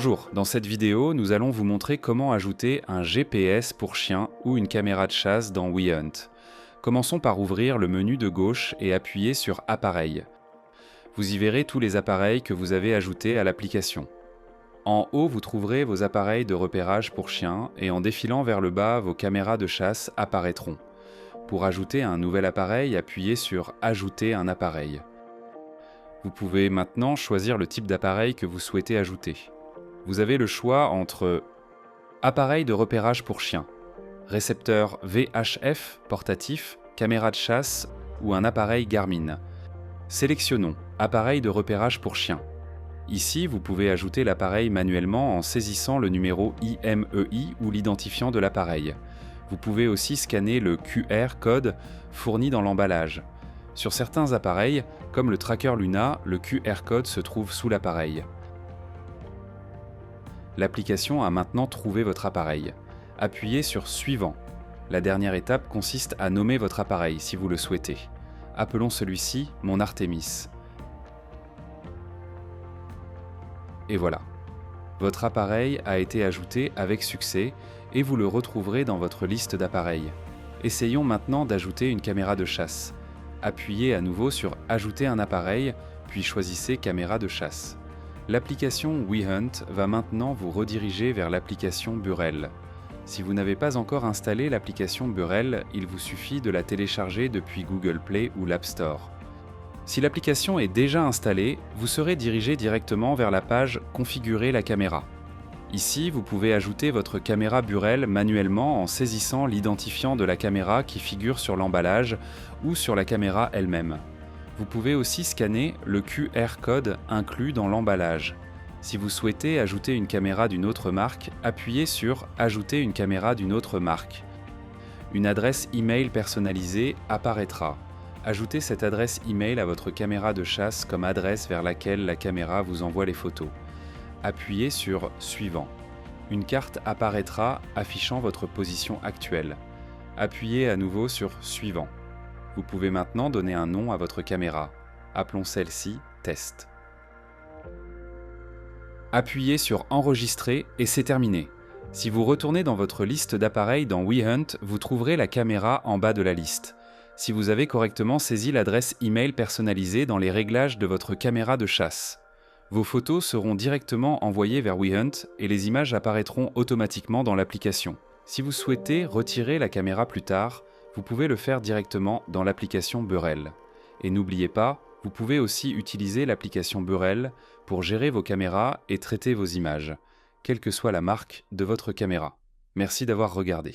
Bonjour, dans cette vidéo, nous allons vous montrer comment ajouter un GPS pour chien ou une caméra de chasse dans WeHunt. Commençons par ouvrir le menu de gauche et appuyer sur Appareils. Vous y verrez tous les appareils que vous avez ajoutés à l'application. En haut, vous trouverez vos appareils de repérage pour chiens et en défilant vers le bas, vos caméras de chasse apparaîtront. Pour ajouter un nouvel appareil, appuyez sur Ajouter un appareil. Vous pouvez maintenant choisir le type d'appareil que vous souhaitez ajouter. Vous avez le choix entre appareil de repérage pour chien, récepteur VHF portatif, caméra de chasse ou un appareil Garmin. Sélectionnons appareil de repérage pour chien. Ici, vous pouvez ajouter l'appareil manuellement en saisissant le numéro IMEI ou l'identifiant de l'appareil. Vous pouvez aussi scanner le QR code fourni dans l'emballage. Sur certains appareils, comme le Tracker Luna, le QR code se trouve sous l'appareil. L'application a maintenant trouvé votre appareil. Appuyez sur Suivant. La dernière étape consiste à nommer votre appareil si vous le souhaitez. Appelons celui-ci mon Artemis. Et voilà. Votre appareil a été ajouté avec succès et vous le retrouverez dans votre liste d'appareils. Essayons maintenant d'ajouter une caméra de chasse. Appuyez à nouveau sur Ajouter un appareil, puis choisissez Caméra de chasse. L'application WeHunt va maintenant vous rediriger vers l'application Burrell. Si vous n'avez pas encore installé l'application Burrell, il vous suffit de la télécharger depuis Google Play ou l'App Store. Si l'application est déjà installée, vous serez dirigé directement vers la page « Configurer la caméra ». Ici, vous pouvez ajouter votre caméra Burrell manuellement en saisissant l'identifiant de la caméra qui figure sur l'emballage ou sur la caméra elle-même. Vous pouvez aussi scanner le QR code inclus dans l'emballage. Si vous souhaitez ajouter une caméra d'une autre marque, appuyez sur « Ajouter une caméra d'une autre marque ». Une adresse email personnalisée apparaîtra. Ajoutez cette adresse email à votre caméra de chasse comme adresse vers laquelle la caméra vous envoie les photos. Appuyez sur « Suivant ». Une carte apparaîtra affichant votre position actuelle. Appuyez à nouveau sur « Suivant ». Vous pouvez maintenant donner un nom à votre caméra. Appelons celle-ci « Test ». Appuyez sur « Enregistrer » et c'est terminé. Si vous retournez dans votre liste d'appareils dans WeHunt, vous trouverez la caméra en bas de la liste. Si vous avez correctement saisi l'adresse email personnalisée dans les réglages de votre caméra de chasse. Vos photos seront directement envoyées vers WeHunt et les images apparaîtront automatiquement dans l'application. Si vous souhaitez retirer la caméra plus tard, vous pouvez le faire directement dans l'application Burrell. Et n'oubliez pas, vous pouvez aussi utiliser l'application Burrell pour gérer vos caméras et traiter vos images, quelle que soit la marque de votre caméra. Merci d'avoir regardé.